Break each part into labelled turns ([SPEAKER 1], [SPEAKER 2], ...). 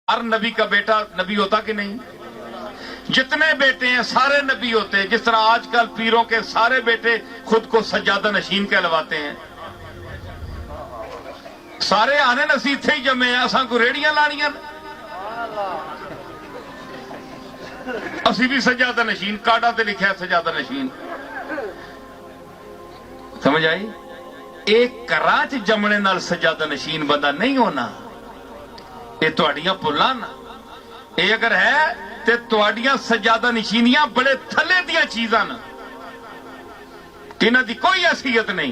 [SPEAKER 1] ہر نبی کا بیٹا نبی ہوتا کہ نہیں؟ جتنے بیٹے ہیں سارے نبی ہوتے ہیں. جس طرح آج کل پیروں کے سارے بیٹے خود کو سجادہ نشین کہلواتے ہیں. سارے آنے نصیب تھے ہی جمے ہیں. اساں کو ریڑیاں لانیاں اسی بھی سجادہ نشین کاڈا تے لکھا ہے سجادہ نشین. سمجھ آئی؟ ایک کراچ جمنے نال سجادہ نشین بندہ نہیں ہونا. یہ تواڈیاں پلاں نا یہ اگر ہے تے تواڈیاں سجادہ نشینیاں بڑے تھلے دیاں چیزاں نا انہاں دی کوئی حیثیت نہیں.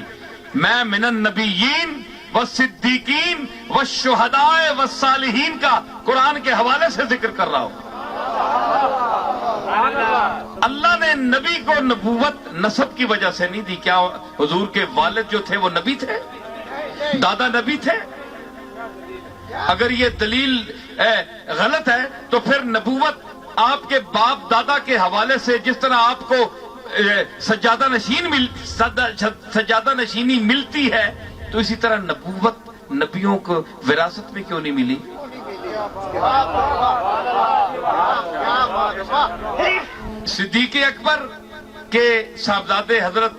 [SPEAKER 1] میں من النبیین والصدیقین والشہداء والصالحین کا قرآن کے حوالے سے ذکر کر رہا ہوں. اللہ نے نبی کو نبوت نسب کی وجہ سے نہیں دی. کیا حضور کے والد جو تھے وہ نبی تھے؟ دادا نبی تھے؟ اگر یہ دلیل غلط ہے تو پھر نبوت آپ کے باپ دادا کے حوالے سے جس طرح آپ کو سجادہ نشینی ملتی ہے تو اسی طرح نبوت نبیوں کو وراثت میں کیوں نہیں ملی؟ صدیق اکبر کے صاحبزادے حضرت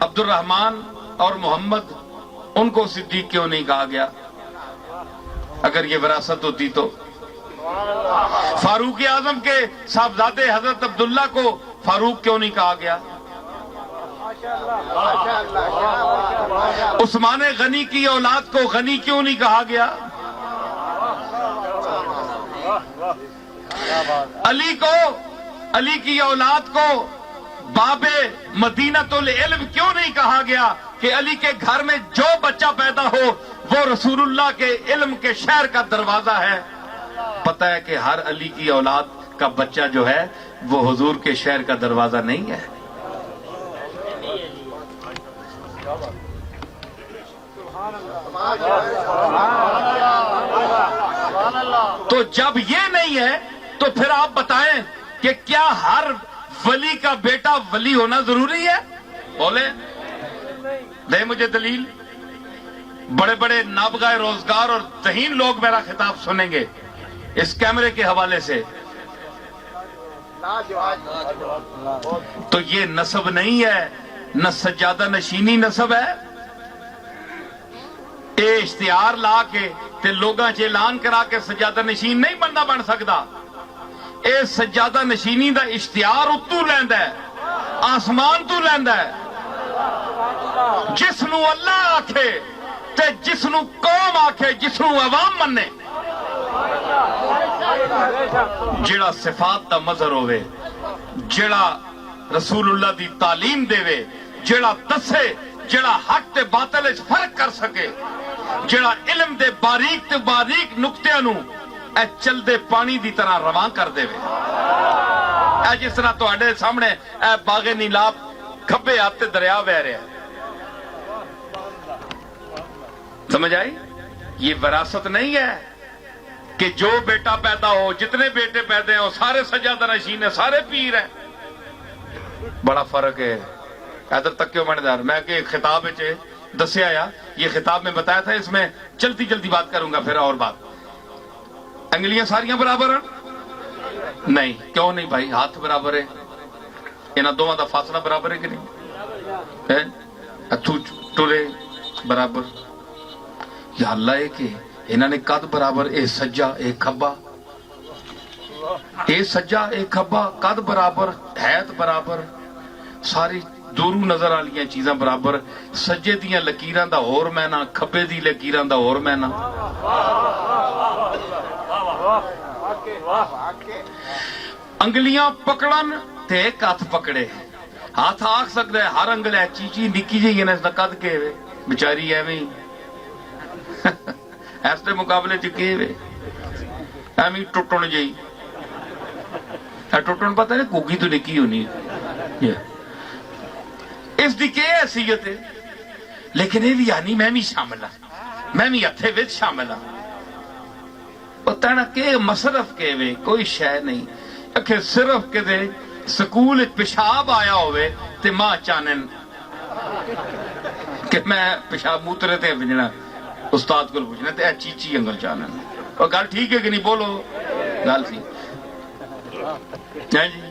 [SPEAKER 1] عبد الرحمن اور محمد ان کو صدیق کیوں نہیں کہا گیا اگر یہ وراثت ہوتی تو؟ فاروق اعظم کے صاحبزادے حضرت عبداللہ کو فاروق کیوں نہیں کہا گیا؟ عثمان غنی کی اولاد کو غنی کیوں نہیں کہا گیا؟ علی کی اولاد کو باب مدینۃ العلم کیوں نہیں کہا گیا کہ علی کے گھر میں جو بچہ پیدا ہو وہ رسول اللہ کے علم کے شہر کا دروازہ ہے؟ پتہ ہے کہ ہر علی کی اولاد کا بچہ جو ہے وہ حضور کے شہر کا دروازہ نہیں ہے. تو جب یہ نہیں ہے تو پھر آپ بتائیں کہ کیا ہر ولی کا بیٹا ولی ہونا ضروری ہے؟ بولے دے مجھے دلیل. بڑے بڑے نابغہ روزگار اور ذہین لوگ میرا خطاب سنیں گے اس کیمرے کے حوالے سے. تو یہ نسب نہیں ہے نہ سجادہ نشینی نسب ہے. اے اشتہار لا کے تے لوگاں چ اعلان کرا کے سجادہ نشین نہیں بندہ بن سکتا. اے سجادہ نشینی دا اشتہار اتو لیندا ہے آسمان تو لیندا ہے. جس نو اللہ آکھے تے جس نو قوم آکھے جس نو عوام منے جڑا صفات دا مظہر ہوئے جڑا رسول اللہ دی تعلیم دے وے جڑا دسے جڑا حق تے باطل اس فرق کر سکے جڑا علم دے باریک تے باریک نقطیاں نو اے چل دے پانی دی طرح رواں کر دے وے. اے جس طرح تواڈے سامنے اے باغ نیلاب کھبے آتے دریا بہ رہا ہے. سمجھ آئی؟ یہ وراثت نہیں ہے کہ جو بیٹا پیدا ہو جتنے بیٹے پیدا ہو سارے سجادہ نشین ہیں سارے پیر ہیں. بڑا فرق ہے. ادھر تک کیوں ماندار میں کہ خطاب دسیا یا یہ خطاب میں بتایا تھا اس میں جلدی جلدی بات کروں گا. پھر اور بات انگلیاں ساریاں برابر ہیں؟ نہیں. کیوں نہیں بھائی؟ ہاتھ برابر ہے. انہاں دونوں دا فاصلہ برابر ہے کہ نہیں؟ اتھو ٹرے برابر. یا اللہ ہے کہ انہوں نے قد برابر اے سجا اے کھبا اے سجا اے کھبا قد برابر حیت برابر ساری دورو نظر والیاں چیزاں برابر. سجے دیاں لکیراں دا اور مینا کھبے دی لکیراں دا اور مینا. انگلیاں پکڑن تے ایک ہاتھ پکڑے. ہاتھ آکھ سکتا ہے ہر انگل ہے چیچی نکی جی اس دا قد کے بچاری ایویں ایسے مقابلے چکے وے ایویں ٹوٹن جی ٹوٹن پتہ نہیں کوگی تو نکی ہونی اس دی کیا حیثیت ہے. لیکن یہ بھی یعنی میں بھی شامل ہوں میں بھی ہتھے وچ شامل ہوں. پتہ نہ کہ مصرف کے وے کوئی شے نہیں کہ صرف کہ دے سکول پیشاب آیا ہوئے تے ماں چانن کہ میں پیشاب موترے تے بجنا استاد کو پوچھنا تے چیچی انگل چانن اور گل ٹھیک ہے کہ نہیں بولو گل سی جی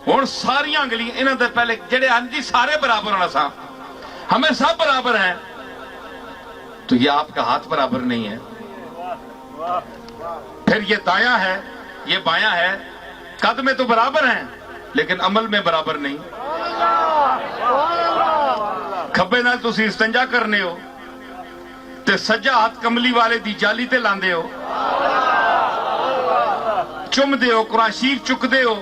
[SPEAKER 1] ہوں ساری انگلیاں انہوں نے پہلے جڑے ہیں جی سارے برابر ہونا سا ہمیں سب برابر ہیں تو یہ آپ کا ہاتھ برابر نہیں ہے پھر یہ دایاں ہے یہ بایاں ہے قد میں تو برابر ہیں لیکن عمل میں برابر نہیں کھبے نال تسی استنجا کرنے ہو تے سجا ہاتھ کملی والے دی جالی تے لاندے ہو چم دے ہو قرآن شریف چک دے ہو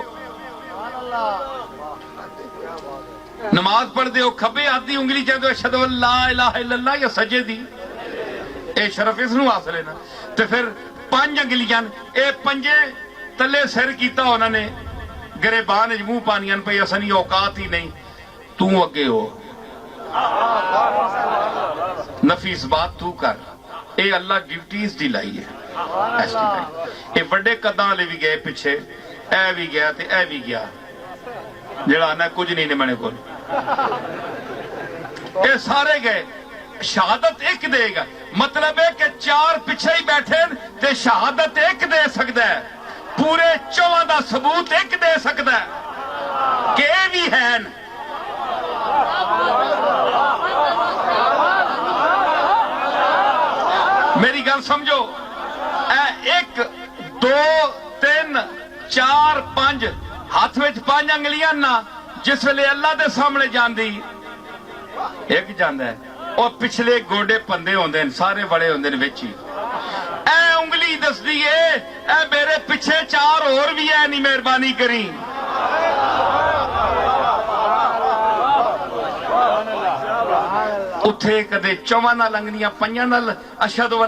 [SPEAKER 1] نماز پڑھ دے ہو کھبے ہاتھ دی انگلی چاہتے ہو اشہدو ان لا الہ الا اللہ یا سجے دی اے شرف اس نو حاصل ہے نا تے پھر 5 انگلیاں اے پنجے تلے سر کیتا انہوں نے گریبان منہ پانیاں پہ اسنی اوقات ہی نہیں تو اگے ہو نفی اس بات تو کر اے اللہ ڈیوٹیز دی لائی ہے اے بڑے قداں لے بھی گئے پیچھے اے بھی گیا تے اے بھی گیا جڑا آنا کچھ نہیں نے منے کو اے سارے گئے شہادت ایک دے گا مطلب ہے کہ 4 پیچھے ہی بیٹھے تے شہادت ایک دے سکتا ہے پورے 4 دا ثبوت ایک دے سکتا ہے کہ اے بھی ہے میری گل سمجھو اے 1 2 3 4 5 ہاتھ میں 5 انگلیاں نا جس ویلے اللہ دے سامنے جان دی ایک جاندہ ہے اور پچھلے گوڑے پندے ہوندے ہیں سارے بڑے ہوندے ہیں ویچی اے انگلی دس دیئے اے میرے پچھے 4 اور بھی ہے نہیں مہربانی کریں اتھے کدے 4 نال انگلیاں 5 نال اشہدو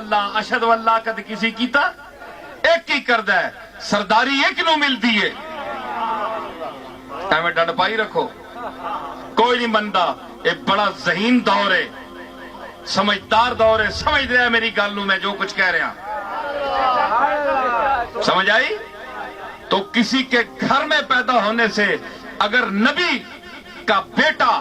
[SPEAKER 1] اللہ کدے کسی کیتا ایک ہی کردہ ہے سرداری ایک نو مل دیئے اے میں ڈنڈ پائی رکھو کوئی نہیں بندہ ایک بڑا ذہین دور ہے سمجھدار دور ہے سمجھ رہا ہے میری گالوں میں جو کچھ کہہ رہا سمجھ آئی تو کسی کے گھر میں پیدا ہونے سے اگر نبی کا بیٹا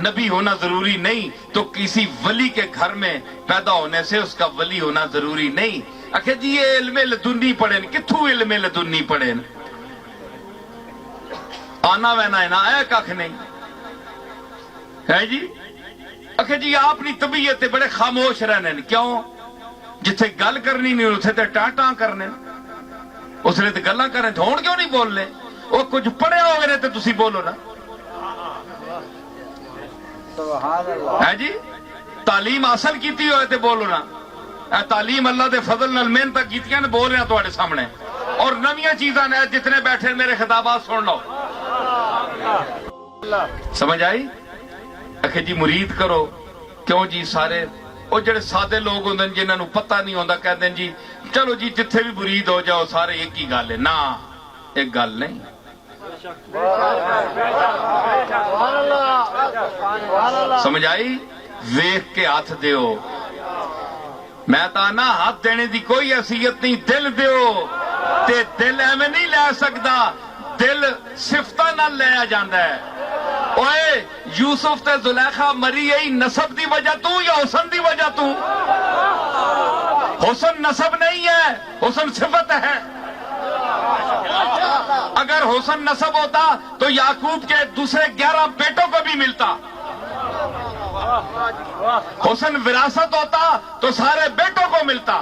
[SPEAKER 1] نبی ہونا ضروری نہیں تو کسی ولی کے گھر میں پیدا ہونے سے اس کا ولی ہونا ضروری نہیں اکھے جی یہ علم لدنی پڑھیں کتھو علم لدنی پڑھیں آنا وینا ہے نا اے کاکھ نہیں ہے جی اکھے جی آپ نی طبیعت بڑے خاموش رہنے کیوں جتھے گل کرنی نہیں اتھے تے ٹاں ٹاں کرنے اس نے تے گلاں کرنے دھون کیوں نہیں بول لے وہ کچھ پڑھے ہو گئے تے تسی بولو نا ہے جی تعلیم حاصل کیتی ہوئے تے بولو نا اے تعلیم اللہ دے فضل نال محنت کیتیاں نے بول رہے ہیں تواڈے سامنے اور نویاں چیزاں نے جتنے بیٹھے میرے خطابات سن لو سمجھ آئی اکھے جی مرید کرو کیوں جی سارے وہ جڑے سادے لوگ ہوندے جنہاں نو پتہ نہیں ہوندا کہندے جی چلو جی جتھے بھی مرید ہو جاؤ سارے ایک ہی گل ہے نا ایک گل نہیں سمجھ آئی ویکھ کے ہاتھ دیو میں تانا ہاتھ دینے دی کوئی حیثیت نہیں دل دیو تے دل ایویں نہیں لے سکدا دل صفتاں نال لیا جاندا ہے اوئے یوسف تے زلیخا مری یہی نسب دی وجہ تو یا حسن دی وجہ تو حسن نسب نہیں ہے حسن صفت ہے اگر حسن نسب ہوتا تو یعقوب کے دوسرے 11 بیٹوں کو بھی ملتا حسن وراثت ہوتا تو سارے بیٹوں کو ملتا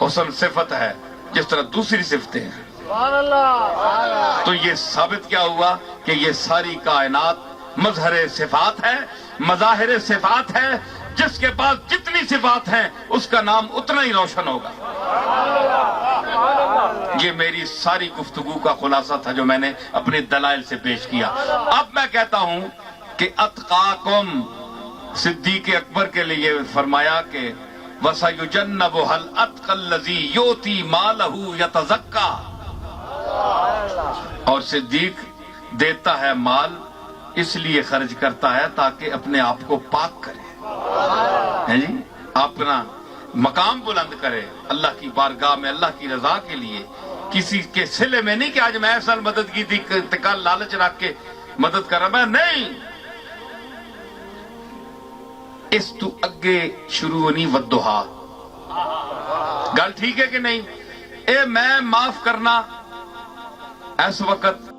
[SPEAKER 1] حسن صفت ہے جس طرح دوسری صفتیں ہیں تو یہ ثابت کیا ہوا کہ یہ ساری کائنات مظہر صفات ہے مظاہر صفات ہے جس کے پاس جتنی صفات ہیں اس کا نام اتنا ہی روشن ہوگا یہ میری ساری گفتگو کا خلاصہ تھا جو میں نے اپنے دلائل سے پیش کیا اب میں کہتا ہوں کہ اتقاکم صدیق اکبر کے لیے فرمایا کہ وَسَيُجَنَّبُهَا الْأَتْقَى الَّذِي يُؤْتِي مَالَهُ يَتَزَكَّى اور صدیق دیتا ہے مال اس لیے خرچ کرتا ہے تاکہ اپنے آپ کو پاک کرے جی اپنا مقام بلند کرے اللہ کی بارگاہ میں اللہ کی رضا کے لیے کسی کے صلے میں نہیں کہ آج میں ایسا مدد کی تھی کل لالچ رکھ کے مدد کر رہا میں نہیں اس تو اگے شروع نہیں ودہا گل ٹھیک ہے کہ نہیں؟ اے میں معاف کرنا اس وقت